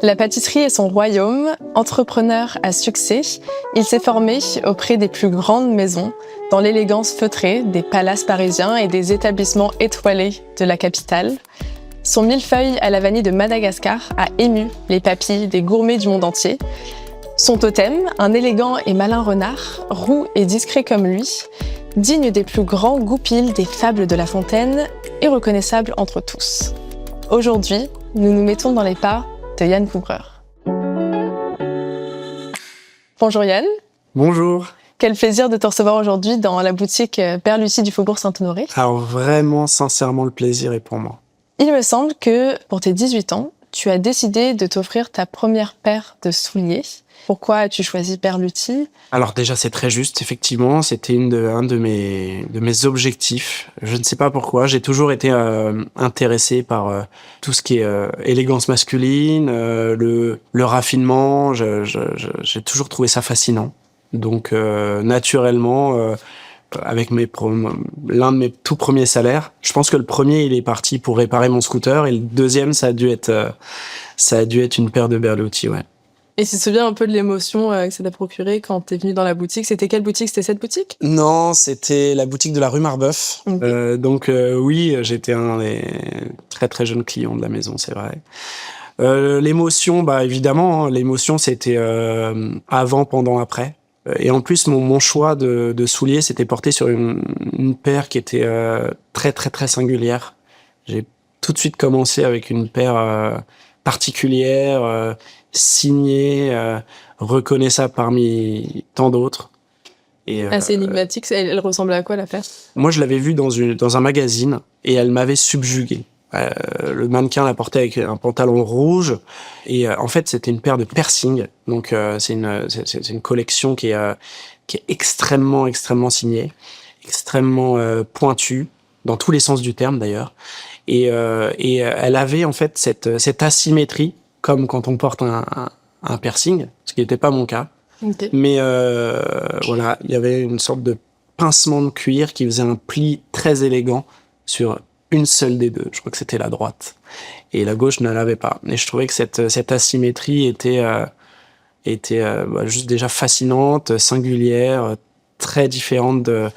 La pâtisserie est son royaume. Entrepreneur à succès, il s'est formé auprès des plus grandes maisons, dans l'élégance feutrée des palaces parisiens et des établissements étoilés de la capitale. Son millefeuille à la vanille de Madagascar a ému les papilles des gourmets du monde entier. Son totem, un élégant et malin renard, roux et discret comme lui, digne des plus grands goupils des fables de La Fontaine et reconnaissable entre tous. Aujourd'hui, nous nous mettons dans les pas de Yann Couvreur. Bonjour Yann. Bonjour. Quel plaisir de te recevoir aujourd'hui dans la boutique Père Lucie du Faubourg Saint-Honoré. Alors vraiment, sincèrement, le plaisir est pour moi. Il me semble que pour tes 18 ans, tu as décidé de t'offrir ta première paire de souliers. Pourquoi as-tu choisi Père Lucie ? Alors déjà, c'est très juste, effectivement, c'était un de mes objectifs. Je ne sais pas pourquoi, j'ai toujours été intéressé par tout ce qui est élégance masculine, le raffinement, j'ai toujours trouvé ça fascinant. Donc naturellement, avec l'un de mes tout premiers salaires, je pense que le premier, il est parti pour réparer mon scooter, et le deuxième, ça a dû être une paire de Berluti, ouais. Et tu te souviens un peu de l'émotion que ça t'a procuré quand t'es venu dans la boutique ? C'était quelle boutique ? C'était cette boutique ? Non, c'était la boutique de la rue Marbeuf. Okay. Donc oui, j'étais un des très très jeunes clients de la maison, c'est vrai. L'émotion, bah évidemment, hein, l'émotion c'était avant, pendant, après. Et en plus, mon choix de souliers s'était porté sur une paire qui était très très très singulière. J'ai tout de suite commencé avec une paire particulière, signée, reconnaissable parmi tant d'autres. Et, assez énigmatique. Elle ressemblait à quoi, la paire ? Moi, je l'avais vue dans un magazine et elle m'avait subjugué. Le mannequin la portait avec un pantalon rouge et en fait, c'était une paire de piercings. Donc, c'est une collection qui est extrêmement, extrêmement signée, extrêmement pointue, dans tous les sens du terme d'ailleurs. Et elle avait en fait cette asymétrie, comme quand on porte un piercing, ce qui n'était pas mon cas. Okay. Mais voilà, il y avait une sorte de pincement de cuir qui faisait un pli très élégant sur une seule des deux. Je crois que c'était la droite. Et la gauche ne l'avait pas. Et je trouvais que cette asymétrie était juste déjà fascinante, singulière, très différente de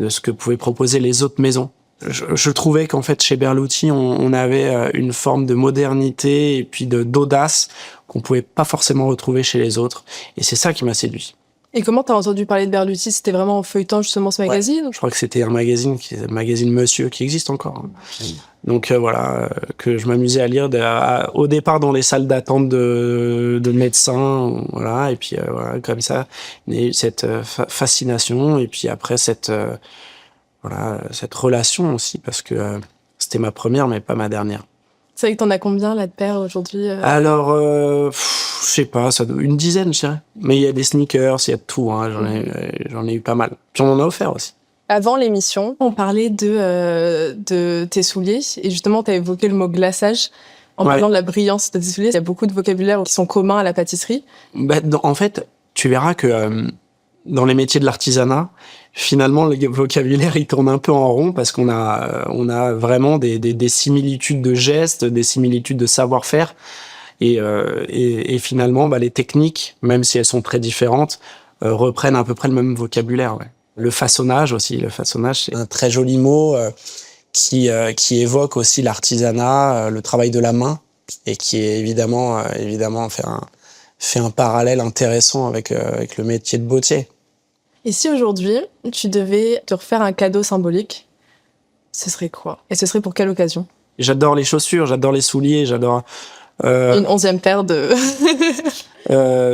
ce que pouvaient proposer les autres maisons. Je trouvais qu'en fait, chez Berluti, on avait une forme de modernité et puis d'audace qu'on pouvait pas forcément retrouver chez les autres. Et c'est ça qui m'a séduit. Et comment t'as entendu parler de Berluti ? C'était vraiment en feuilletant justement ce magazine ? Ouais, je crois que c'était un magazine Monsieur, qui existe encore. Donc voilà, que je m'amusais à lire au départ dans les salles d'attente de médecins, voilà, et puis voilà, comme ça, il y a eu cette fascination, et puis après cette relation aussi, parce que c'était ma première, mais pas ma dernière. C'est vrai que t'en as combien, là, de paires aujourd'hui ? Alors, je sais pas, une dizaine, je dirais. Mais il y a des sneakers, il y a de tout, hein, j'en ai eu pas mal. Puis on en a offert aussi. Avant l'émission, on parlait de tes souliers, et justement, t'as évoqué le mot glaçage. En parlant de la brillance de tes souliers, il y a beaucoup de vocabulaire qui sont communs à la pâtisserie. En fait, tu verras que dans les métiers de l'artisanat, finalement, le vocabulaire, il tourne un peu en rond parce qu'on a vraiment des similitudes de gestes, des similitudes de savoir-faire. Et finalement, les techniques, même si elles sont très différentes, reprennent à peu près le même vocabulaire. Ouais. Le façonnage aussi. Le façonnage, c'est un très joli mot qui évoque aussi l'artisanat, le travail de la main, et qui est évidemment fait un parallèle intéressant avec le métier de bottier. Et si aujourd'hui, tu devais te refaire un cadeau symbolique, ce serait quoi ? Et ce serait pour quelle occasion ? J'adore les chaussures, j'adore les souliers, j'adore... Une 11e paire de...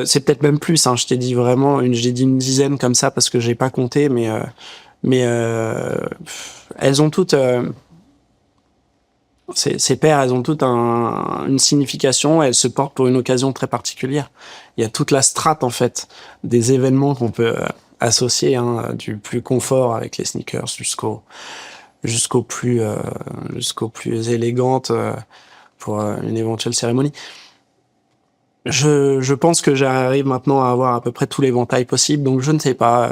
c'est peut-être même plus, hein, je t'ai dit vraiment, j'ai dit une dizaine comme ça parce que j'ai pas compté, mais elles ont toutes... Ces paires, elles ont toutes une signification, elles se portent pour une occasion très particulière. Il y a toute la strate, en fait, des événements qu'on peut associer, hein, du plus confort avec les sneakers jusqu'au plus élégante pour une éventuelle cérémonie. Je pense que j'arrive maintenant à avoir à peu près tous les éventails possibles, donc je ne sais pas,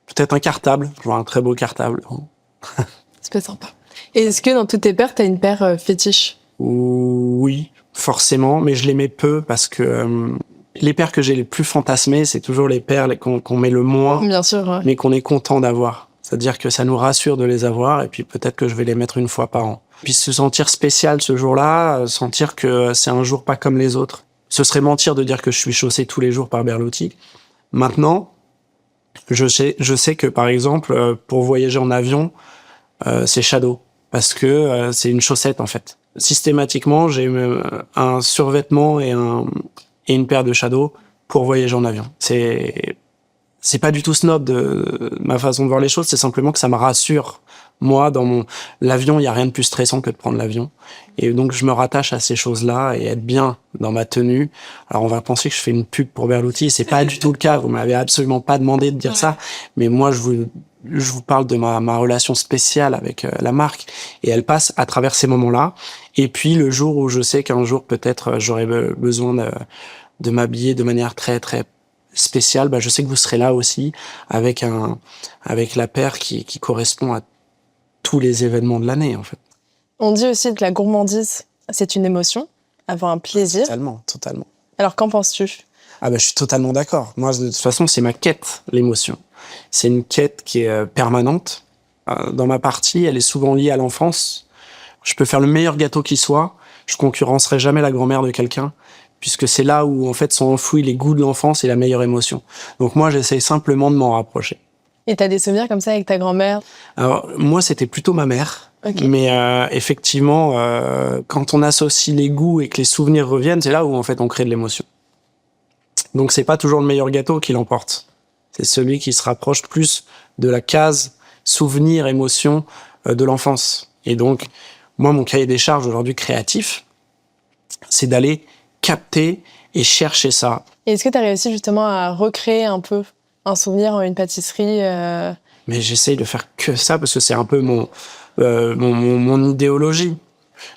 peut-être un cartable, genre un très beau cartable. C'est pas sympa. Et est-ce que dans toutes tes paires, t'as une paire fétiche ? Oui, forcément, mais je l'aimais peu parce que les paires que j'ai les plus fantasmées, c'est toujours les paires qu'on met le moins, Bien sûr, ouais. mais qu'on est content d'avoir. C'est-à-dire que ça nous rassure de les avoir, et puis peut-être que je vais les mettre une fois par an. Puis se sentir spécial ce jour-là, sentir que c'est un jour pas comme les autres. Ce serait mentir de dire que je suis chaussé tous les jours par Berluti. Maintenant, je sais que par exemple, pour voyager en avion, c'est Shadow, parce que c'est une chaussette en fait. Systématiquement, j'ai un survêtement et une paire de Shadow pour voyager en avion. C'est pas du tout snob de ma façon de voir les choses, c'est simplement que ça me rassure. Moi, l'avion, il y a rien de plus stressant que de prendre l'avion. Et donc, je me rattache à ces choses-là et être bien dans ma tenue. Alors, on va penser que je fais une pub pour Berluti. C'est pas du tout le cas. Vous m'avez absolument pas demandé de dire ça. Mais moi, je vous parle de ma relation spéciale avec la marque. Et elle passe à travers ces moments-là. Et puis, le jour où je sais qu'un jour, peut-être, j'aurai besoin de m'habiller de manière très, très spéciale, je sais que vous serez là aussi avec la paire qui correspond à tous les événements de l'année, en fait. On dit aussi que la gourmandise, c'est une émotion, avoir un plaisir. Totalement. Alors, qu'en penses-tu? Je suis totalement d'accord. Moi, de toute façon, c'est ma quête, l'émotion. C'est une quête qui est permanente. Dans ma partie, elle est souvent liée à l'enfance. Je peux faire le meilleur gâteau qui soit, je concurrencerai jamais la grand-mère de quelqu'un, puisque c'est là où, en fait, sont enfouis les goûts de l'enfance et la meilleure émotion. Donc moi, j'essaye simplement de m'en rapprocher. Et t'as des souvenirs comme ça avec ta grand-mère? Alors, moi, c'était plutôt ma mère. Okay. Mais effectivement, quand on associe les goûts et que les souvenirs reviennent, c'est là où, en fait, on crée de l'émotion. Donc, c'est pas toujours le meilleur gâteau qui l'emporte. C'est celui qui se rapproche plus de la case souvenir, émotion de l'enfance. Et donc, moi, mon cahier des charges aujourd'hui créatif, c'est d'aller capter et chercher ça. Et est-ce que tu as réussi justement à recréer un peu un souvenir en une pâtisserie Mais j'essaye de faire que ça parce que c'est un peu mon idéologie.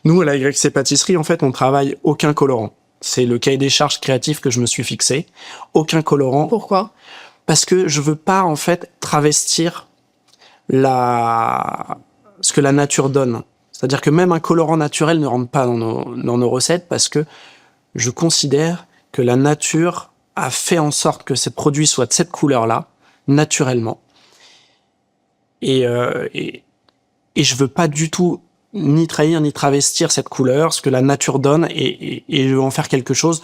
Nous, à la YC Pâtisserie, en fait, on travaille aucun colorant. C'est le cahier des charges créatif que je me suis fixé. Aucun colorant. Pourquoi? Parce que je veux pas, en fait, travestir ce que la nature donne. C'est-à-dire que même un colorant naturel ne rentre pas dans nos recettes parce que je considère que la nature a fait en sorte que ces produits soient de cette couleur-là, naturellement. Et je veux pas du tout ni trahir ni travestir cette couleur, ce que la nature donne, et je veux en faire quelque chose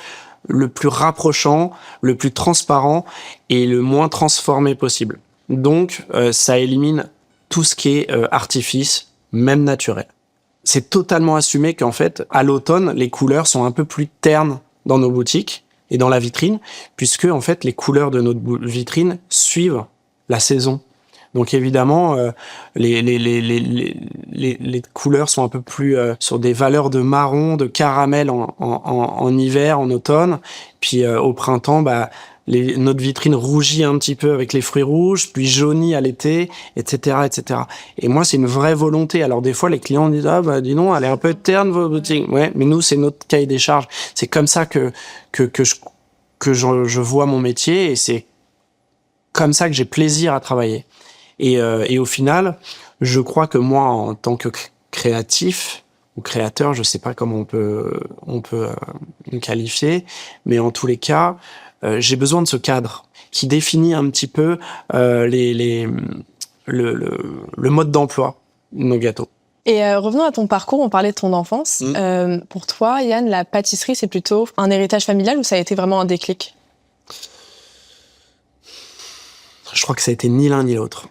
le plus rapprochant, le plus transparent et le moins transformé possible. Donc, ça élimine tout ce qui est artifice, même naturel. C'est totalement assumé qu'en fait, à l'automne, les couleurs sont un peu plus ternes dans nos boutiques et dans la vitrine, puisque en fait, les couleurs de notre vitrine suivent la saison. Donc évidemment, les couleurs sont un peu plus sur des valeurs de marron, de caramel en hiver, en automne. Puis au printemps, notre vitrine rougit un petit peu avec les fruits rouges, puis jaunit à l'été, etc., etc. Et moi, c'est une vraie volonté. Alors des fois, les clients disent dis donc, elle est un peu terne vos boutiques. Ouais, mais nous, c'est notre cahier des charges. C'est comme ça que je vois mon métier, et c'est comme ça que j'ai plaisir à travailler. Et au final, je crois que moi, en tant que créatif ou créateur, je sais pas comment on peut me qualifier, mais en tous les cas, j'ai besoin de ce cadre qui définit un petit peu le mode d'emploi de nos gâteaux. Et revenons à ton parcours, on parlait de ton enfance. Pour toi, Yann, la pâtisserie, c'est plutôt un héritage familial ou ça a été vraiment un déclic? Je crois que ça a été ni l'un ni l'autre.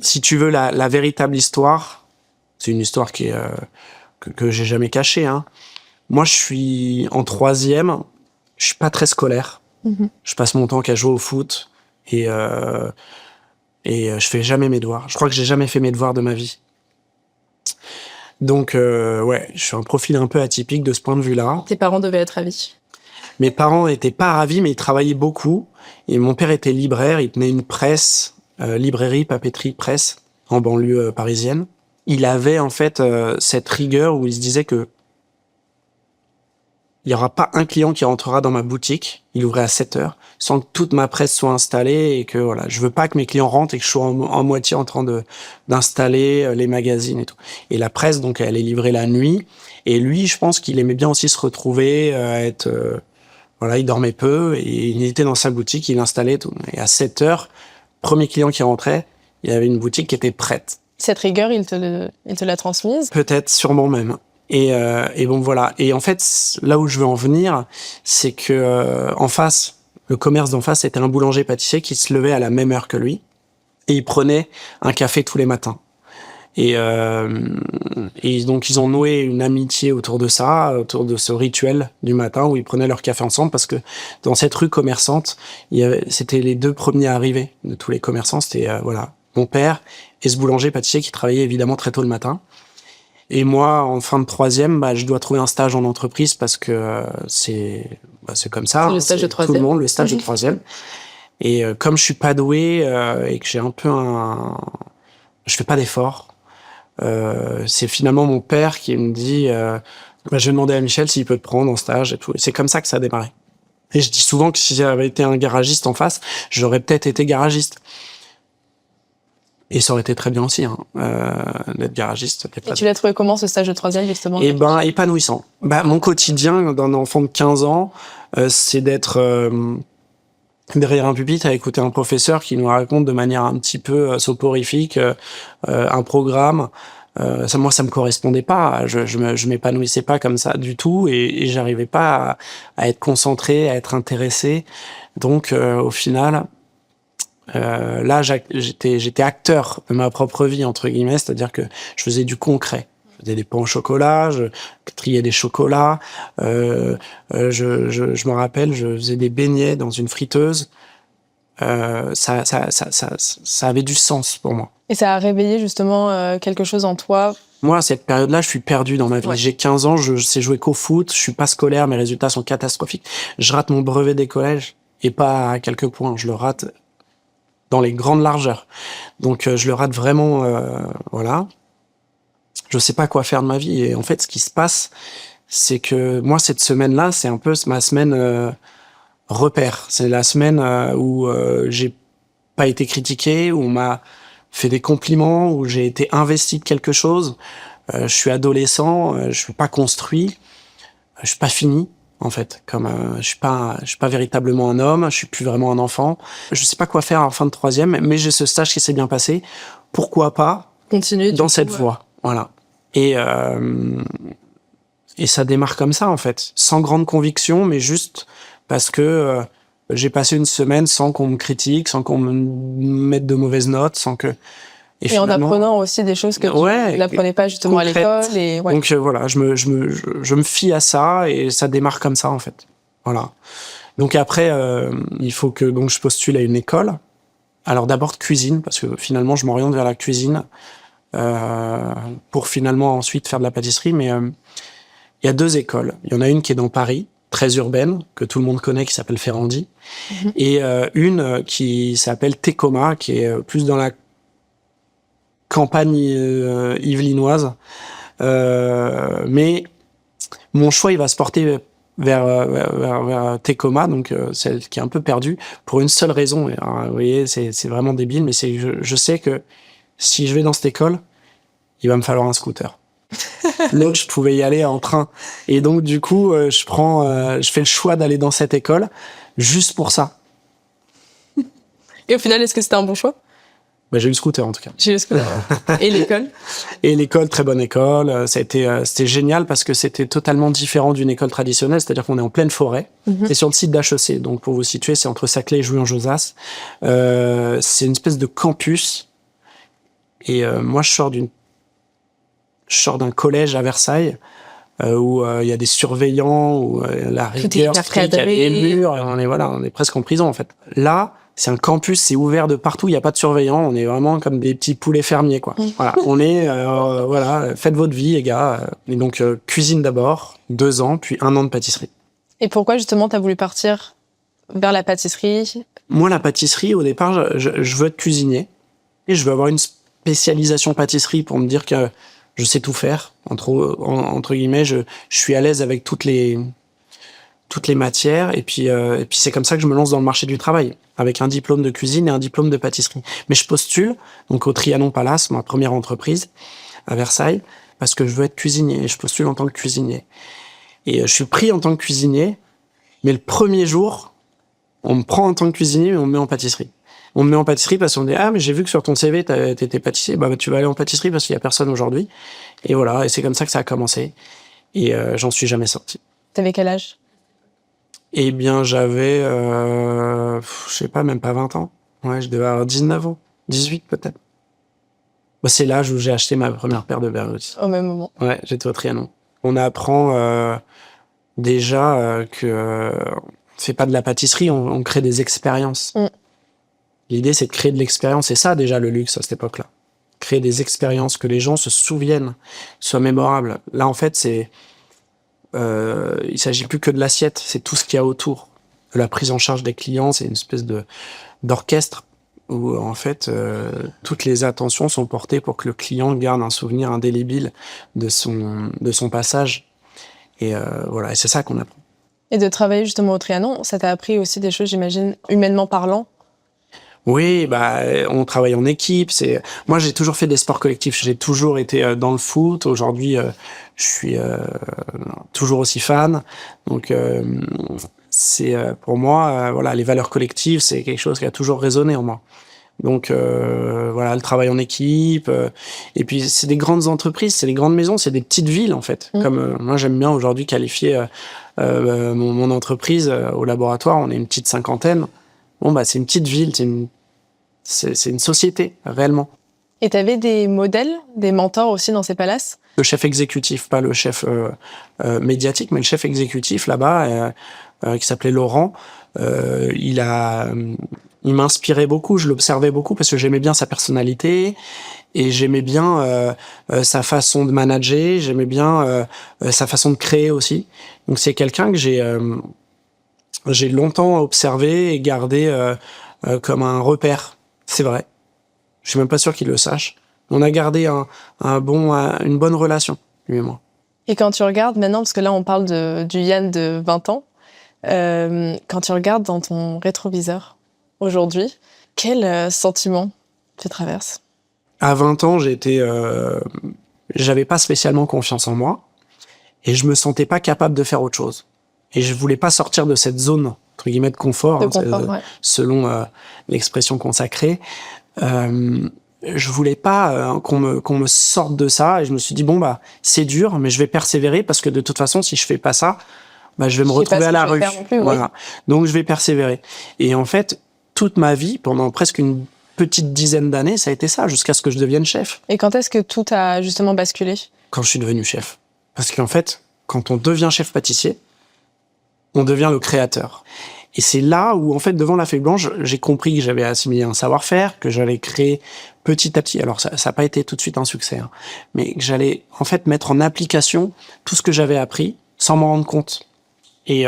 Si tu veux la véritable histoire, c'est une histoire qui est que j'ai jamais cachée. Hein. Moi, je suis en 3e. Je suis pas très scolaire. Je passe mon temps qu'à jouer au foot et je fais jamais mes devoirs. Je crois que j'ai jamais fait mes devoirs de ma vie. Donc ouais, je suis un profil un peu atypique de ce point de vue-là. Tes parents devaient être ravis. Mes parents étaient pas ravis, mais ils travaillaient beaucoup. Et mon père était libraire, il tenait une presse. Librairie, papeterie, presse, en banlieue parisienne. Il avait en fait cette rigueur où il se disait que il y aura pas un client qui rentrera dans ma boutique, il ouvrait à 7h, sans que toute ma presse soit installée et que voilà, je veux pas que mes clients rentrent et que je sois en moitié en train d'installer les magazines et tout. Et la presse, donc, elle est livrée la nuit. Et lui, je pense qu'il aimait bien aussi se retrouver, voilà, il dormait peu et il était dans sa boutique, il installait tout. Et à 7h, premier client qui rentrait, il y avait une boutique qui était prête. Cette rigueur, il te l'a transmise? Peut-être, sûrement même. Et bon, voilà. Et en fait, là où je veux en venir, c'est que en face, le commerce d'en face, c'était un boulanger-pâtissier qui se levait à la même heure que lui. Et il prenait un café tous les matins. Et donc, ils ont noué une amitié autour de ça, autour de ce rituel du matin où ils prenaient leur café ensemble, parce que dans cette rue commerçante, c'était les 2 premiers arrivés de tous les commerçants. C'était, voilà, mon père et ce boulanger-pâtissier qui travaillait évidemment très tôt le matin. Et moi, en fin de 3e, je dois trouver un stage en entreprise parce que c'est comme ça. C'est le stage de 3e. Tout le monde, le stage de 3e. Et comme je suis pas doué et que j'ai un peu je fais pas d'efforts, c'est finalement mon père qui me dit je vais demander à Michel s'il peut te prendre en stage et tout. Et c'est comme ça que ça a démarré. Et je dis souvent que si j'avais été un garagiste en face, j'aurais peut-être été garagiste. Et ça aurait été très bien aussi, d'être garagiste. Et tu l'as trouvé comment, ce stage de 3e, justement? Épanouissant. Mon quotidien d'un enfant de 15 ans, c'est d'être derrière un pupitre à écouter un professeur qui nous raconte de manière un petit peu soporifique un programme. Moi, ça me correspondait pas. Je m'épanouissais pas comme ça du tout et j'arrivais pas à être concentré, à être intéressé. Donc, au final... là, j'étais acteur de ma propre vie, entre guillemets, c'est-à-dire que je faisais du concret. Je faisais des pains au chocolat, je triais des chocolats, je me rappelle, je faisais des beignets dans une friteuse. Ça avait du sens pour moi. Et ça a réveillé justement quelque chose en toi? Moi, à cette période-là, je suis perdu dans ma vie. Ouais. J'ai 15 ans, je sais jouer qu'au foot, je suis pas scolaire, mes résultats sont catastrophiques. Je rate mon brevet des collèges, et pas à quelques points, je le rate dans les grandes largeurs. Donc je le rate vraiment, voilà. Je sais pas quoi faire de ma vie. Et en fait, ce qui se passe, c'est que moi, cette semaine-là, c'est un peu ma semaine repère. C'est la semaine où j'ai pas été critiqué, où on m'a fait des compliments, où j'ai été investi de quelque chose. Je suis adolescent, je suis pas construit, je suis pas fini. En fait, comme je suis pas véritablement un homme, je suis plus vraiment un enfant. Je sais pas quoi faire en fin de 3e, mais j'ai ce stage qui s'est bien passé. Pourquoi pas continuer dans cette voie, voilà. Et ça démarre comme ça en fait, sans grande conviction, mais juste parce que j'ai passé une semaine sans qu'on me critique, sans qu'on me mette de mauvaises notes, sans que et en apprenant aussi des choses que tu n'apprenais pas justement concrètes. À l'école. Et donc voilà, je me fie à ça et ça démarre comme ça en fait. Voilà. Donc après, il faut que donc je postule à une école. Alors d'abord de cuisine parce que finalement je m'oriente vers la cuisine pour finalement ensuite faire de la pâtisserie. Mais il y a 2 écoles. Il y en a une qui est dans Paris, très urbaine, que tout le monde connaît, qui s'appelle Ferrandi, et une qui s'appelle Tecoma, qui est plus dans la campagne yvelinoise. Mais mon choix, il va se porter vers Tecoma, donc celle qui est un peu perdue, pour une seule raison. Alors, vous voyez, c'est vraiment débile, mais je sais que si je vais dans cette école, il va me falloir un scooter. Donc je pouvais y aller en train. Et donc du coup, je fais le choix d'aller dans cette école juste pour ça. Et au final, est-ce que c'était un bon choix? J'ai eu le scooter en tout cas. J'ai eu le scooter. Et l'école? Et l'école, très bonne école. C'était génial parce que c'était totalement différent d'une école traditionnelle. C'est-à-dire qu'on est en pleine forêt. C'est sur le site d'HEC. Donc pour vous situer, c'est entre Saclay et Jouy-en-Josas. C'est une espèce de campus. Et moi, je sors d'un collège à Versailles où il y a des surveillants, où la rigueur stricte, il y a des murs, et on est presque en prison en fait. Là, c'est un campus, c'est ouvert de partout, il n'y a pas de surveillants, on est vraiment comme des petits poulets fermiers quoi. Voilà, on est faites votre vie les gars. Et donc cuisine d'abord, 2 ans, puis 1 an de pâtisserie. Et pourquoi justement t'as voulu partir vers la pâtisserie? Moi, la pâtisserie, au départ, je veux être cuisinier et je veux avoir une spécialisation pâtisserie pour me dire que je sais tout faire, entre guillemets, je suis à l'aise avec toutes les toutes les matières. Et puis c'est comme ça que je me lance dans le marché du travail, avec un diplôme de cuisine et un diplôme de pâtisserie. Mais je postule donc au Trianon Palace, ma première entreprise à Versailles, parce que je veux être cuisinier. Et je postule en tant que cuisinier. Et je suis pris en tant que cuisinier, mais le premier jour, on me prend en tant que cuisinier, mais on me met en pâtisserie. On me met en pâtisserie parce qu'on me dit « Ah, mais j'ai vu que sur ton CV, t'étais pâtissier. Bah, tu vas aller en pâtisserie parce qu'il y a personne aujourd'hui. » Et voilà, et c'est comme ça que ça a commencé. Et j'en suis jamais sorti. T'avais quel âge? Eh bien, j'avais, je sais pas, même pas 20 ans. Ouais, je devais avoir 19 ans. 18 peut-être. Bah, c'est l'âge où j'ai acheté ma première paire de verres aussi. Au même moment. Ouais, j'étais au Trianon. On apprend déjà que c'est pas de la pâtisserie, on crée des expériences. L'idée, c'est de créer de l'expérience. C'est ça, déjà, le luxe à cette époque-là. Créer des expériences, que les gens se souviennent, soient mémorables. Là, en fait, il s'agit plus que de l'assiette, c'est tout ce qu'il y a autour. La prise en charge des clients, c'est une espèce d'orchestre où, en fait, toutes les attentions sont portées pour que le client garde un souvenir indélébile de son passage. Et voilà, et c'est ça qu'on apprend. Et de travailler justement au Trianon, ça t'a appris aussi des choses, j'imagine, humainement parlant? Oui, bah, on travaille en équipe. Moi, j'ai toujours fait des sports collectifs. J'ai toujours été dans le foot. Aujourd'hui, je suis toujours aussi fan. Donc, c'est pour moi, voilà, les valeurs collectives, c'est quelque chose qui a toujours résonné en moi. Donc, voilà, le travail en équipe. Et puis, c'est des grandes entreprises, c'est des grandes maisons, c'est des petites villes en fait. Comme moi, j'aime bien aujourd'hui qualifier mon entreprise au laboratoire. On est une petite cinquantaine. Bon, bah, c'est une petite ville, c'est une société, réellement. Et t'avais des modèles, des mentors aussi dans ces palaces? Le chef exécutif, pas le chef médiatique, mais le chef exécutif là-bas, qui s'appelait Laurent, il m'inspirait beaucoup, je l'observais beaucoup parce que j'aimais bien sa personnalité et j'aimais bien sa façon de manager, j'aimais bien sa façon de créer aussi. Donc c'est quelqu'un que j'ai longtemps observé et gardé comme un repère. C'est vrai. Je suis même pas sûr qu'il le sache. On a gardé une bonne relation, lui et moi. Et quand tu regardes maintenant, parce que là on parle du Yann de 20 ans, quand tu regardes dans ton rétroviseur aujourd'hui, quel sentiment te traverse? À 20 ans, j'avais pas spécialement confiance en moi et je me sentais pas capable de faire autre chose. Et je voulais pas sortir de cette zone, entre guillemets, de confort, Ouais. selon l'expression consacrée. Je voulais pas qu'on me sorte de ça et je me suis dit bon bah c'est dur mais je vais persévérer parce que de toute façon si je fais pas ça bah je vais me retrouver à la rue. Voilà. Donc je vais persévérer. Et en fait toute ma vie pendant presque une petite dizaine d'années ça a été ça jusqu'à ce que je devienne chef. Et quand est-ce que tout a justement basculé? Quand je suis devenu chef. Parce qu'en fait quand on devient chef pâtissier on devient le créateur. Et c'est là où, en fait, devant la feuille blanche, j'ai compris que j'avais assimilé un savoir-faire, que j'allais créer petit à petit. Alors, ça n'a pas été tout de suite un succès, hein, mais que j'allais, en fait, mettre en application tout ce que j'avais appris sans m'en rendre compte. Et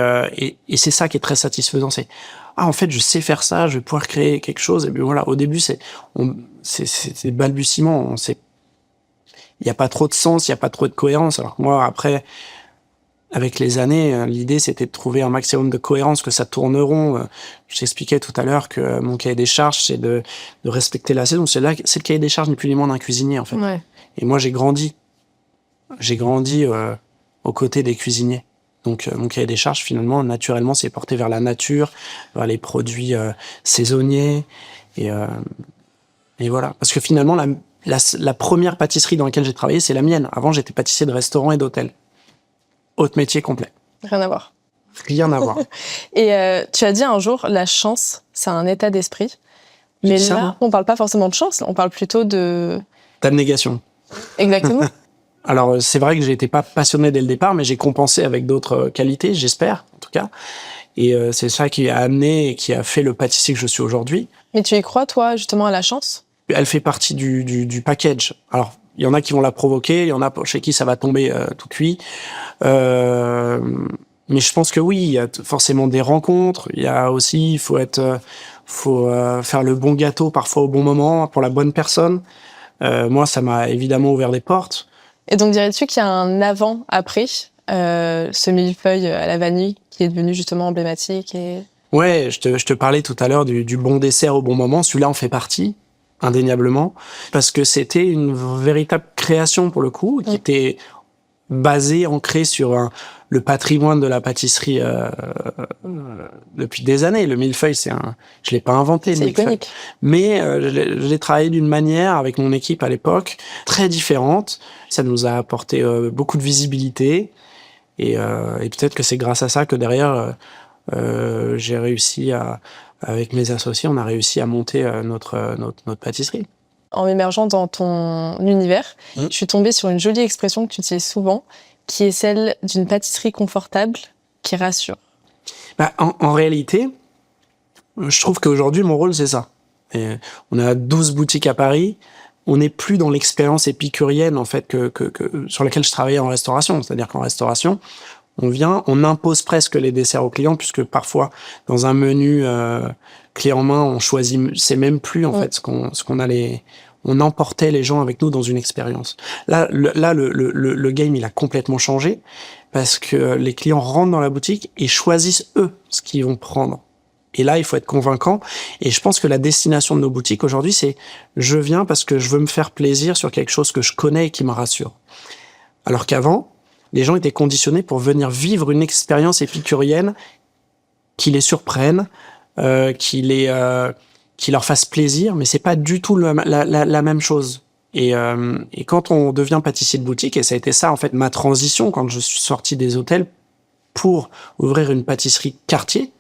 c'est ça qui est très satisfaisant. C'est, en fait, je sais faire ça, je vais pouvoir créer quelque chose. Et puis voilà, au début, c'est balbutiement. Il n'y a pas trop de sens, il n'y a pas trop de cohérence. Alors que moi, après, avec les années, l'idée, c'était de trouver un maximum de cohérence, que ça tourne rond. Je t'expliquais tout à l'heure que mon cahier des charges, c'est de respecter la saison. C'est le cahier des charges, ni plus ni moins d'un cuisinier, en fait. Ouais. Et moi, j'ai grandi. Aux côtés des cuisiniers. Donc, mon cahier des charges, finalement, naturellement, c'est porté vers la nature, vers les produits saisonniers. Et voilà. Parce que finalement, la première pâtisserie dans laquelle j'ai travaillé, c'est la mienne. Avant, j'étais pâtissier de restaurant et d'hôtel. Autre métier complet. Rien à voir. Rien à voir. Et tu as dit un jour, la chance, c'est un état d'esprit. Mais ça, là, on parle pas forcément de chance, on parle plutôt de... D'abnégation. Exactement. Alors, c'est vrai que j'ai été pas passionné dès le départ, mais j'ai compensé avec d'autres qualités, j'espère, en tout cas. Et c'est ça qui a amené et qui a fait le pâtissier que je suis aujourd'hui. Mais tu y crois, toi, justement, à la chance? Elle fait partie du package. Alors, il y en a qui vont la provoquer, il y en a chez qui ça va tomber tout cuit. Mais je pense que oui, il y a forcément des rencontres. Il y a aussi, il faut faire le bon gâteau parfois au bon moment pour la bonne personne. Moi, ça m'a évidemment ouvert des portes. Et donc, dirais-tu qu'il y a un avant-après ce millefeuille à la vanille qui est devenu justement emblématique et... Ouais, je te parlais tout à l'heure du bon dessert au bon moment. Celui-là en fait partie, indéniablement, parce que c'était une véritable création pour le coup, qui était basée, ancrée sur le patrimoine de la pâtisserie depuis des années. Le millefeuille, je l'ai pas inventé. C'est iconique. Mais je l'ai travaillé d'une manière avec mon équipe à l'époque très différente. Ça nous a apporté beaucoup de visibilité et peut-être que c'est grâce à ça que derrière j'ai réussi avec mes associés, on a réussi à monter notre pâtisserie. En m'immergeant dans ton univers, je suis tombée sur une jolie expression que tu utilises souvent, qui est celle d'une pâtisserie confortable qui rassure. En réalité, je trouve qu'aujourd'hui, mon rôle, c'est ça. Et on a 12 boutiques à Paris. On n'est plus dans l'expérience épicurienne, en fait, sur laquelle je travaillais en restauration. C'est-à-dire qu'en restauration, on impose presque les desserts aux clients, puisque parfois, dans un menu clé en main, on choisit, c'est même plus, en fait, ce qu'on allait, on emportait les gens avec nous dans une expérience. Là, le game, il a complètement changé, parce que les clients rentrent dans la boutique et choisissent eux ce qu'ils vont prendre. Et là, il faut être convaincant. Et je pense que la destination de nos boutiques aujourd'hui, c'est je viens parce que je veux me faire plaisir sur quelque chose que je connais et qui me rassure. Alors qu'avant, les gens étaient conditionnés pour venir vivre une expérience épicurienne qui les surprenne, qui leur fasse plaisir, mais c'est pas du tout la même chose. Et quand on devient pâtissier de boutique, et ça a été ça en fait ma transition quand je suis sorti des hôtels pour ouvrir une pâtisserie quartier,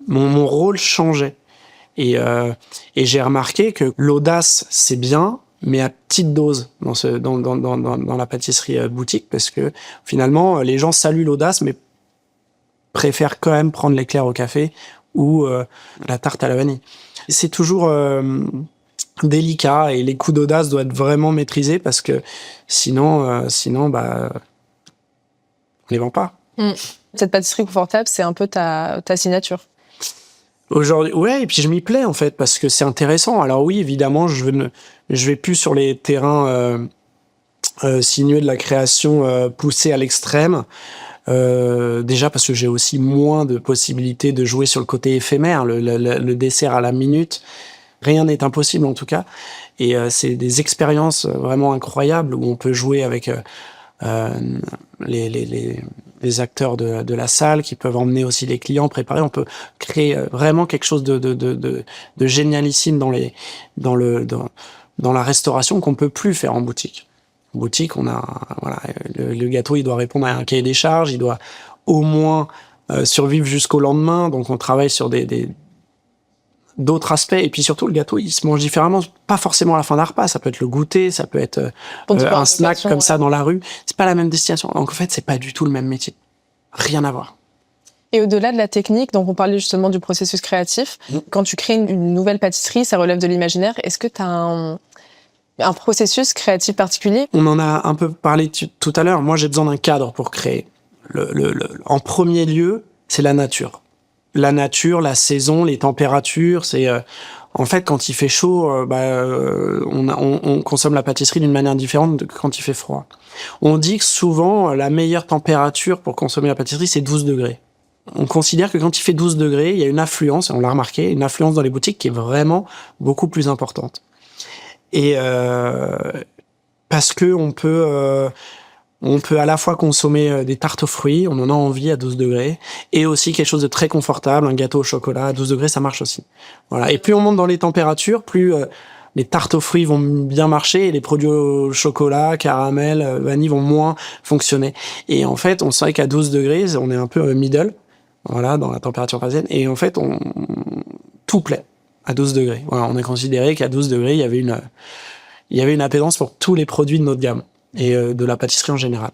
mon rôle changeait. Et j'ai remarqué que l'audace c'est bien, mais à petite dose dans la pâtisserie boutique, parce que finalement les gens saluent l'audace, mais préfèrent quand même prendre l'éclair au café ou la tarte à la vanille. C'est toujours délicat et les coups d'audace doivent être vraiment maîtrisés parce que sinon on les vend pas. Cette pâtisserie confortable, c'est un peu ta signature. Aujourd'hui, ouais, et puis je m'y plais en fait parce que c'est intéressant. Alors oui, évidemment, je vais plus sur les terrains sinueux de la création poussée à l'extrême. Déjà parce que j'ai aussi moins de possibilités de jouer sur le côté éphémère, le dessert à la minute. Rien n'est impossible en tout cas. Et c'est des expériences vraiment incroyables où on peut jouer avec les acteurs de la salle qui peuvent emmener aussi les clients préparés. On peut créer vraiment quelque chose de génialissime dans la restauration qu'on peut plus faire en boutique. En boutique, on a le gâteau, il doit répondre à un cahier des charges, il doit au moins survivre jusqu'au lendemain. Donc on travaille sur d'autres aspects, et puis surtout le gâteau il se mange différemment, pas forcément à la fin d'un repas, ça peut être le goûter, ça peut être un snack comme ça dans la rue, c'est pas la même destination, donc en fait c'est pas du tout le même métier, rien à voir. Et au-delà de la technique, donc on parlait justement du processus créatif, quand tu crées une nouvelle pâtisserie, ça relève de l'imaginaire, est-ce que tu as un processus créatif particulier? On en a un peu parlé tout à l'heure, moi j'ai besoin d'un cadre pour créer. En premier lieu, c'est la nature. La nature, la saison, les températures, c'est en fait quand il fait chaud, on consomme la pâtisserie d'une manière différente que quand il fait froid. On dit que souvent la meilleure température pour consommer la pâtisserie c'est 12 degrés. On considère que quand il fait 12 degrés, il y a une affluence, et on l'a remarqué, une affluence dans les boutiques qui est vraiment beaucoup plus importante. Et parce que on peut à la fois consommer des tartes aux fruits, on en a envie à 12 degrés, et aussi quelque chose de très confortable, un gâteau au chocolat à 12 degrés, ça marche aussi. Voilà. Et plus on monte dans les températures, plus les tartes aux fruits vont bien marcher, et les produits au chocolat, caramel, vanille vont moins fonctionner. Et en fait, on sait qu'à 12 degrés, on est un peu middle, voilà, dans la température parisienne, et en fait, tout plaît à 12 degrés. Voilà, on a considéré qu'à 12 degrés, il y avait une appétence pour tous les produits de notre gamme et de la pâtisserie en général.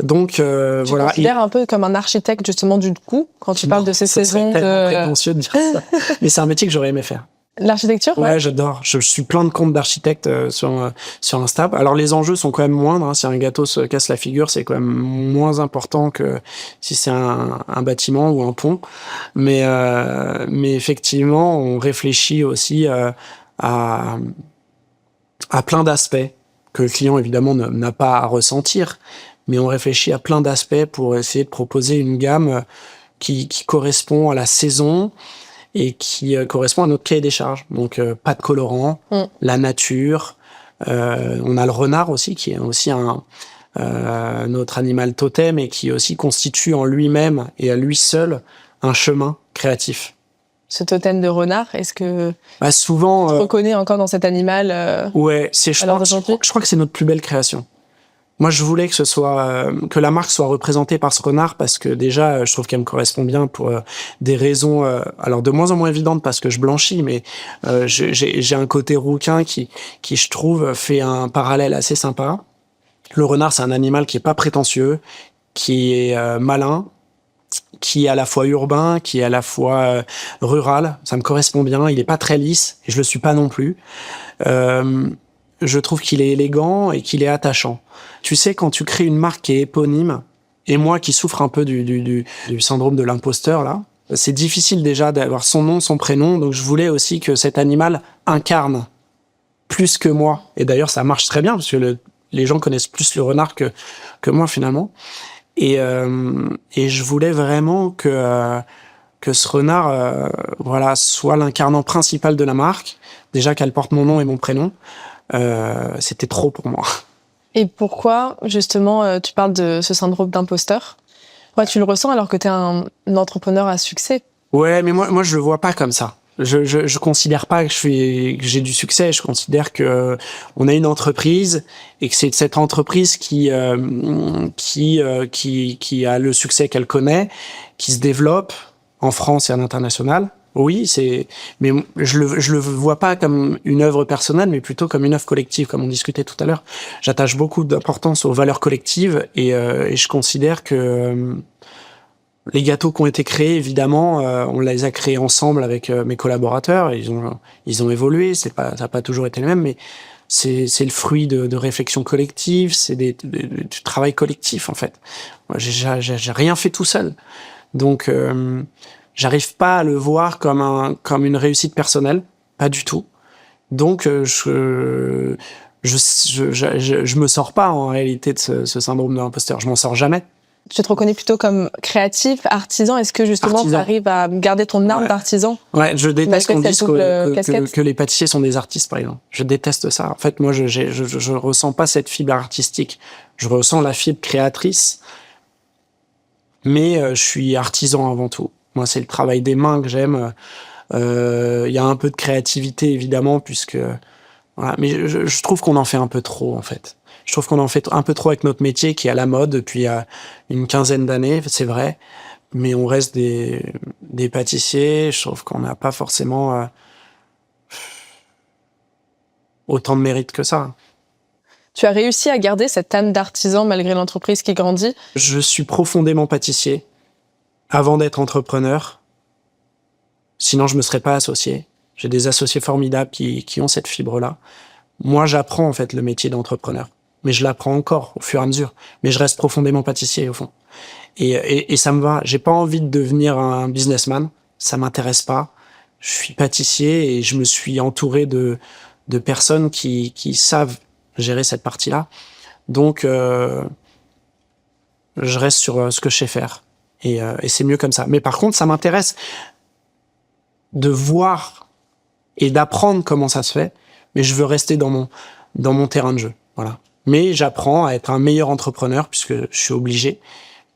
Donc tu considères un peu comme un architecte justement du goût quand tu parles de ces saisons. C'est tellement prétentieux de dire ça, mais c'est un métier que j'aurais aimé faire. L'architecture? Ouais, j'adore. Je suis plein de comptes d'architectes sur Insta. Alors les enjeux sont quand même moindres. Hein. Si un gâteau se casse la figure, c'est quand même moins important que si c'est un bâtiment ou un pont. Mais effectivement, on réfléchit aussi à plein d'aspects que le client évidemment n'a pas à ressentir, mais on réfléchit à plein d'aspects pour essayer de proposer une gamme qui correspond à la saison et qui correspond à notre cahier des charges. Donc, pas de colorant, la nature. On a le renard aussi, qui est aussi notre animal totem et qui aussi constitue en lui-même et à lui seul un chemin créatif. Ce totem de renard, est-ce que souvent, tu te reconnais encore dans cet animal ouais, je crois que c'est notre plus belle création. Moi, je voulais que ce soit que la marque soit représentée par ce renard parce que déjà, je trouve qu'elle me correspond bien pour des raisons, alors de moins en moins évidentes parce que je blanchis, mais j'ai un côté rouquin qui je trouve fait un parallèle assez sympa. Le renard, c'est un animal qui est pas prétentieux, qui est malin, qui est à la fois urbain, qui est à la fois rural. Ça me correspond bien. Il est pas très lisse et je le suis pas non plus. Je trouve qu'il est élégant et qu'il est attachant. Tu sais, quand tu crées une marque qui est éponyme, et moi qui souffre un peu du syndrome de l'imposteur, là, c'est difficile déjà d'avoir son nom, son prénom, donc je voulais aussi que cet animal incarne plus que moi. Et d'ailleurs, ça marche très bien, parce que les gens connaissent plus le renard que moi, finalement. Et je voulais vraiment que ce renard soit l'incarnant principal de la marque, déjà qu'elle porte mon nom et mon prénom. C'était trop pour moi. Et pourquoi, justement, tu parles de ce syndrome d'imposteur? Pourquoi tu le ressens alors que tu es un entrepreneur à succès? Ouais, mais moi, je le vois pas comme ça. Je considère pas que j'ai du succès. Je considère que on a une entreprise et que c'est cette entreprise qui a le succès qu'elle connaît, qui se développe en France et à l'international. Oui, mais je le vois pas comme une œuvre personnelle, mais plutôt comme une œuvre collective, comme on discutait tout à l'heure. J'attache beaucoup d'importance aux valeurs collectives et je considère que les gâteaux qui ont été créés, évidemment, on les a créés ensemble avec mes collaborateurs. Ils ont évolué. Ça n'a pas toujours été le même, mais c'est le fruit de réflexions collectives. C'est du travail collectif, en fait. Moi, j'ai rien fait tout seul, donc j'arrive pas à le voir comme une réussite personnelle, pas du tout. Donc je me sors pas en réalité de ce syndrome de l'imposteur. Je m'en sors jamais. Tu te reconnais plutôt comme créatif, artisan. Est-ce que justement tu arrives à garder ton âme d'artisan? Ouais, je déteste qu'on dise que les pâtissiers sont des artistes, par exemple. Je déteste ça. En fait, moi, je ressens pas cette fibre artistique. Je ressens la fibre créatrice, mais je suis artisan avant tout. Moi, c'est le travail des mains que j'aime. Il y a un peu de créativité, évidemment, puisque voilà. Mais je trouve qu'on en fait un peu trop, en fait. Je trouve qu'on en fait un peu trop avec notre métier qui est à la mode depuis une quinzaine d'années, c'est vrai. Mais on reste des pâtissiers. Je trouve qu'on n'a pas forcément autant de mérite que ça. Tu as réussi à garder cette âme d'artisan malgré l'entreprise qui grandit? Je suis profondément pâtissier avant d'être entrepreneur. Sinon, je me serais pas associé. J'ai des associés formidables qui ont cette fibre-là. Moi, j'apprends en fait le métier d'entrepreneur. Mais je l'apprends encore au fur et à mesure. Mais je reste profondément pâtissier au fond. Et ça me va. J'ai pas envie de devenir un businessman. Ça m'intéresse pas. Je suis pâtissier et je me suis entouré de personnes qui savent gérer cette partie-là. Donc, je reste sur ce que je sais faire. Et c'est mieux comme ça. Mais par contre, ça m'intéresse de voir et d'apprendre comment ça se fait. Mais je veux rester dans mon terrain de jeu. Voilà. Mais j'apprends à être un meilleur entrepreneur puisque je suis obligé.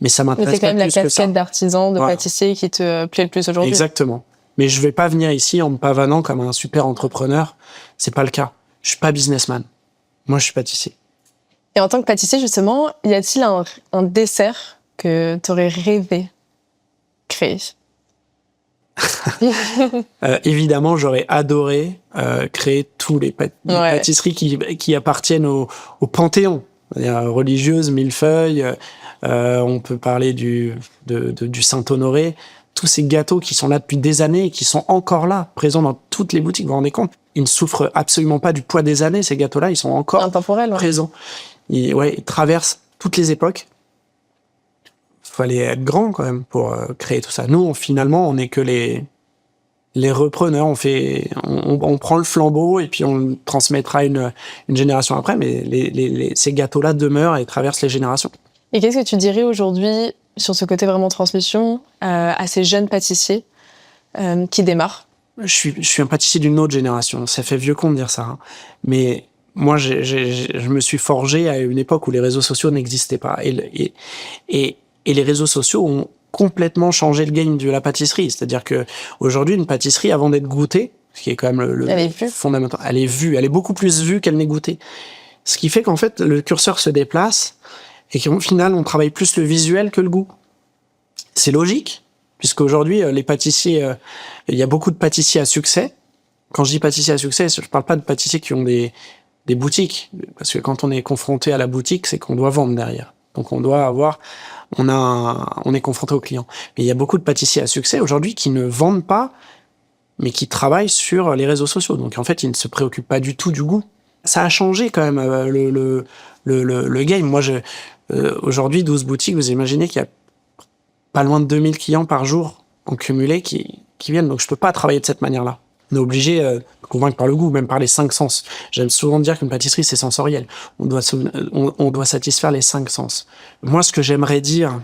Mais ça m'intéresse. Mais c'est quand même la casquette d'artisan, de pâtissier qui te plaît le plus aujourd'hui. Exactement. Mais je vais pas venir ici en me pavanant comme un super entrepreneur. C'est pas le cas. Je suis pas businessman. Moi, je suis pâtissier. Et en tant que pâtissier, justement, y a-t-il un dessert que tu aurais rêvé créer? Évidemment, j'aurais adoré créer tous les pâtisseries qui appartiennent au panthéon. Religieuse, millefeuille, on peut parler du Saint-Honoré. Tous ces gâteaux qui sont là depuis des années et qui sont encore là, présents dans toutes les boutiques, vous vous rendez compte? Ils ne souffrent absolument pas du poids des années, ces gâteaux-là, ils sont encore intemporels, présents. Ils traversent toutes les époques. Fallait être grand quand même pour créer tout ça. Nous, finalement, on n'est que les repreneurs. On prend le flambeau et puis on le transmettra une génération après, mais ces gâteaux-là demeurent et traversent les générations. Et qu'est-ce que tu dirais aujourd'hui sur ce côté vraiment transmission à ces jeunes pâtissiers qui démarrent? Je suis un pâtissier d'une autre génération. Ça fait vieux con de dire ça, hein. Mais moi, je me suis forgé à une époque où les réseaux sociaux n'existaient pas. Et les réseaux sociaux ont complètement changé le game de la pâtisserie. C'est-à-dire que aujourd'hui, une pâtisserie, avant d'être goûtée, ce qui est quand même Elle est vue. fondamental, elle est vue. Elle est beaucoup plus vue qu'elle n'est goûtée. Ce qui fait qu'en fait, le curseur se déplace et qu'au final, on travaille plus le visuel que le goût. C'est logique, puisqu'aujourd'hui, les pâtissiers, il y a beaucoup de pâtissiers à succès. Quand je dis pâtissiers à succès, je parle pas de pâtissiers qui ont des boutiques, parce que quand on est confronté à la boutique, c'est qu'on doit vendre derrière. Donc on doit avoir, on est confronté au client. Mais il y a beaucoup de pâtissiers à succès aujourd'hui qui ne vendent pas, mais qui travaillent sur les réseaux sociaux. Donc en fait, ils ne se préoccupent pas du tout du goût. Ça a changé quand même le game. Moi, aujourd'hui, 12 boutiques, vous imaginez qu'il y a pas loin de 2000 clients par jour en cumulé qui viennent. Donc je peux pas travailler de cette manière-là. On est obligé de convaincre par le goût, même par les 5 sens. J'aime souvent dire qu'une pâtisserie, c'est sensoriel. On doit satisfaire les 5 sens. Moi, ce que j'aimerais dire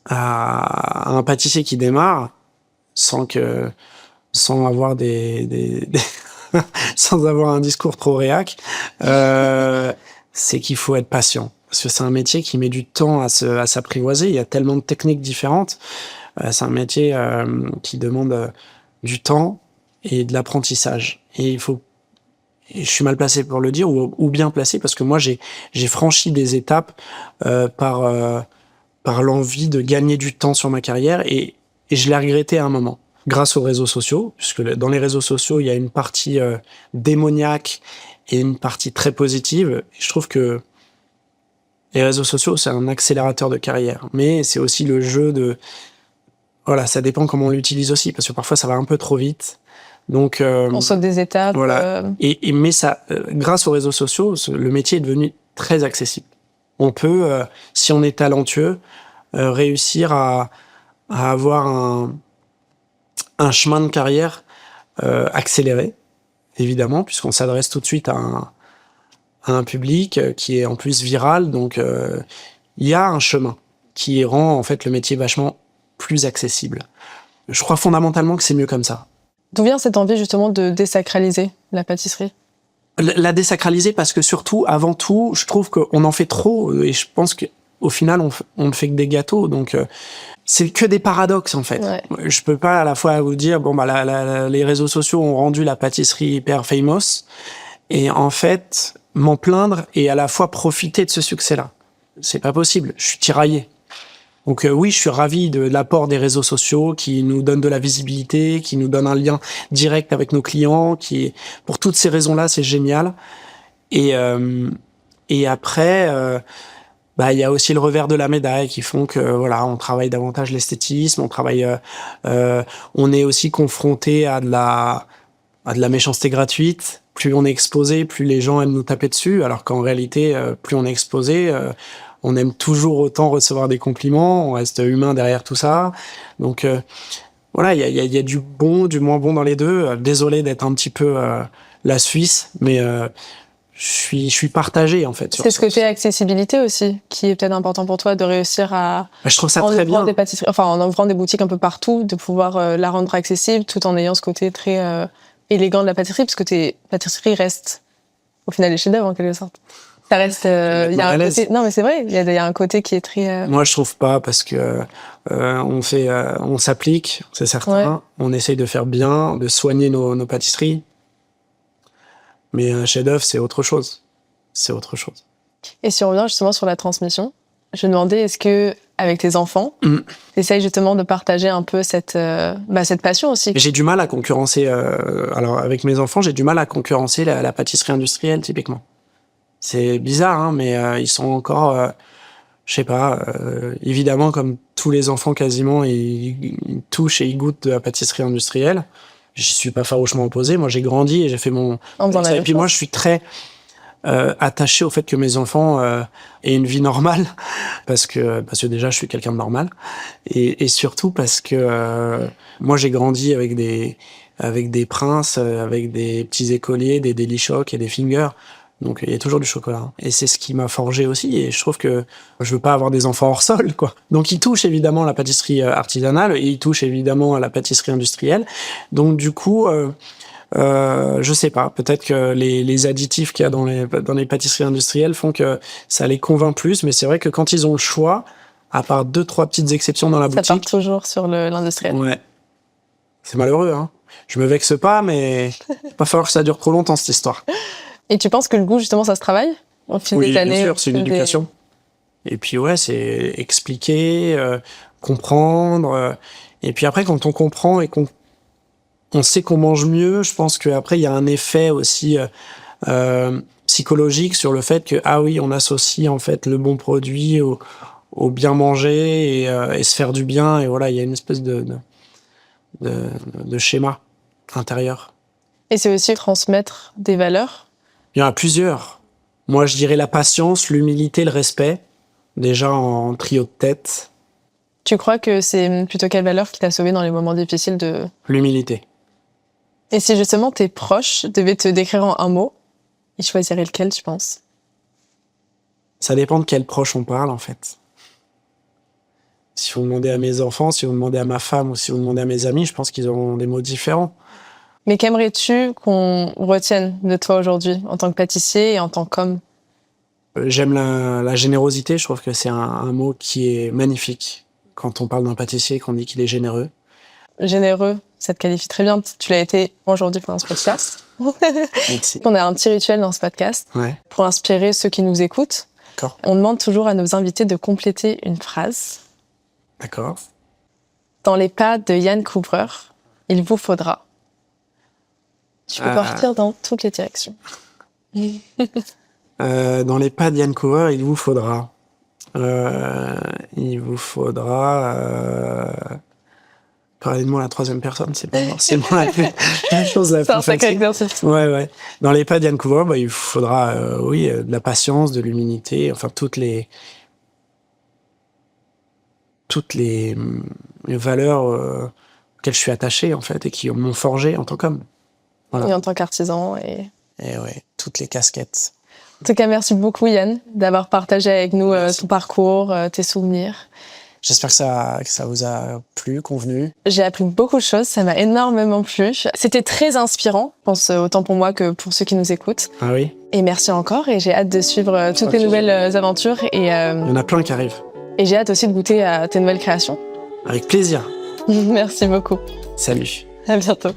à un pâtissier qui démarre, sans avoir sans avoir un discours trop réac, c'est qu'il faut être patient. Parce que c'est un métier qui met du temps à s'apprivoiser. Il y a tellement de techniques différentes. C'est un métier qui demande du temps et de l'apprentissage. Et je suis mal placé pour le dire ou bien placé parce que moi j'ai franchi des étapes par l'envie de gagner du temps sur ma carrière et je l'ai regretté à un moment. Grâce aux réseaux sociaux, puisque dans les réseaux sociaux, il y a une partie démoniaque et une partie très positive. Et je trouve que les réseaux sociaux, c'est un accélérateur de carrière. Mais c'est aussi le jeu de... Voilà, ça dépend comment on l'utilise aussi, parce que parfois, ça va un peu trop vite. Donc, on saute des étapes. Voilà. Mais ça, grâce aux réseaux sociaux, le métier est devenu très accessible. On peut, si on est talentueux, réussir à avoir un chemin de carrière accéléré, évidemment, puisqu'on s'adresse tout de suite à un public qui est en plus viral. Donc, il y a un chemin qui rend en fait le métier vachement plus accessible. Je crois fondamentalement que c'est mieux comme ça. D'où vient cette envie justement de désacraliser la pâtisserie ? La désacraliser parce que surtout, avant tout, je trouve qu'on en fait trop et je pense qu'au final, on ne fait que des gâteaux. Donc, c'est que des paradoxes en fait. Ouais. Je peux pas à la fois vous dire bon bah les réseaux sociaux ont rendu la pâtisserie hyper famous et en fait m'en plaindre et à la fois profiter de ce succès-là. C'est pas possible. Je suis tiraillé. Donc oui, je suis ravi de l'apport des réseaux sociaux qui nous donnent de la visibilité, qui nous donnent un lien direct avec nos clients, pour toutes ces raisons-là, c'est génial. Et après, il y a aussi le revers de la médaille qui font que voilà, on travaille davantage l'esthétisme, on est aussi confronté à de la méchanceté gratuite. Plus on est exposé, plus les gens aiment nous taper dessus, alors qu'en réalité, plus on est exposé, on aime toujours autant recevoir des compliments, on reste humain derrière tout ça. Donc voilà, il y a du bon, du moins bon dans les deux. Désolé d'être un petit peu la Suisse, mais je suis partagé en fait. C'est ce côté accessibilité aussi qui est peut-être important pour toi de réussir à. Je trouve ça très bien. Des pâtisseries, enfin en ouvrant des boutiques un peu partout, de pouvoir la rendre accessible tout en ayant ce côté très élégant de la pâtisserie, parce que tes pâtisseries restent au final des chefs-d'œuvre en quelque sorte. Ça reste, il y a un côté, non mais c'est vrai, il y a un côté qui est très. Moi je trouve pas parce que on s'applique, c'est certain. Ouais. On essaye de faire bien, de soigner nos pâtisseries. Mais un chef-d'œuvre, c'est autre chose. C'est autre chose. Et si on revient justement sur la transmission, je me demandais, est-ce que avec tes enfants, tu essayes justement de partager un peu cette passion aussi? J'ai du mal à concurrencer. Alors avec mes enfants, j'ai du mal à concurrencer la pâtisserie industrielle typiquement. C'est bizarre, hein, mais ils sont encore, je sais pas. Évidemment, comme tous les enfants quasiment, ils touchent et ils goûtent de la pâtisserie industrielle. J'y suis pas farouchement opposé. Moi, j'ai grandi et j'ai fait mon. Et puis moi, je suis très attaché au fait que mes enfants aient une vie normale, parce que déjà, je suis quelqu'un de normal, et surtout parce que moi, j'ai grandi avec des princes, avec des petits écoliers, des Deli Choc et des Fingers. Donc il y a toujours du chocolat. Et c'est ce qui m'a forgé aussi. Et je trouve que je veux pas avoir des enfants hors sol, quoi. Donc il touche évidemment la pâtisserie artisanale et il touche évidemment à la pâtisserie industrielle. Donc du coup, je sais pas. Peut-être que les additifs qu'il y a dans les pâtisseries industrielles font que ça les convainc plus. Mais c'est vrai que quand ils ont le choix, à part 2-3 petites exceptions dans la boutique, ça part toujours sur l'industriel. Ouais. C'est malheureux, hein. Je me vexe pas, mais pas falloir que ça dure trop longtemps, cette histoire. Et tu penses que le goût, justement, ça se travaille au fil des années? Bien sûr, c'est une éducation. Et puis, ouais, c'est expliquer, comprendre. Et puis après, quand on comprend et qu'on sait qu'on mange mieux, je pense qu'après, il y a un effet aussi psychologique sur le fait que, ah oui, on associe en fait le bon produit au bien manger et se faire du bien. Et voilà, il y a une espèce de schéma intérieur. Et c'est aussi transmettre des valeurs? Il y en a plusieurs. Moi, je dirais la patience, l'humilité, le respect. Déjà en trio de tête. Tu crois que c'est plutôt quelle valeur qui t'a sauvé dans les moments difficiles de... L'humilité. Et si justement tes proches devaient te décrire en un mot, ils choisiraient lequel, tu penses? Ça dépend de quel proche on parle, en fait. Si vous demandez à mes enfants, si vous demandez à ma femme ou si vous demandez à mes amis, je pense qu'ils auront des mots différents. Mais qu'aimerais-tu qu'on retienne de toi aujourd'hui, en tant que pâtissier et en tant qu'homme? J'aime la générosité, je trouve que c'est un mot qui est magnifique. Quand on parle d'un pâtissier, qu'on dit qu'il est généreux. Généreux, ça te qualifie très bien. Tu l'as été aujourd'hui pendant ce podcast. Merci. On a un petit rituel dans ce podcast pour inspirer ceux qui nous écoutent. D'accord. On demande toujours à nos invités de compléter une phrase. D'accord. Dans les pas de Yann Couvreur, il vous faudra... Tu peux partir dans toutes les directions. Dans les pas d'Yann Couvreur, il vous faudra... Parlez de moi à la troisième personne, c'est pas forcément la chose la plus facile. C'est un sacré exercice. Ouais. Dans les pas d'Yann Couvreur, il vous faudra, de la patience, de l'humilité, enfin toutes les valeurs auxquelles je suis attaché, en fait, et qui m'ont forgé en tant qu'homme. Voilà. Et en tant qu'artisan. Et ouais, toutes les casquettes. En tout cas, merci beaucoup Yann d'avoir partagé avec nous ton parcours, tes souvenirs. J'espère que ça vous a plu, convenu. J'ai appris beaucoup de choses, ça m'a énormément plu. C'était très inspirant, je pense autant pour moi que pour ceux qui nous écoutent. Ah oui. Et merci encore, et j'ai hâte de suivre toutes tes nouvelles aventures. Et, il y en a plein qui arrivent. Et j'ai hâte aussi de goûter à tes nouvelles créations. Avec plaisir. Merci beaucoup. Salut. À bientôt.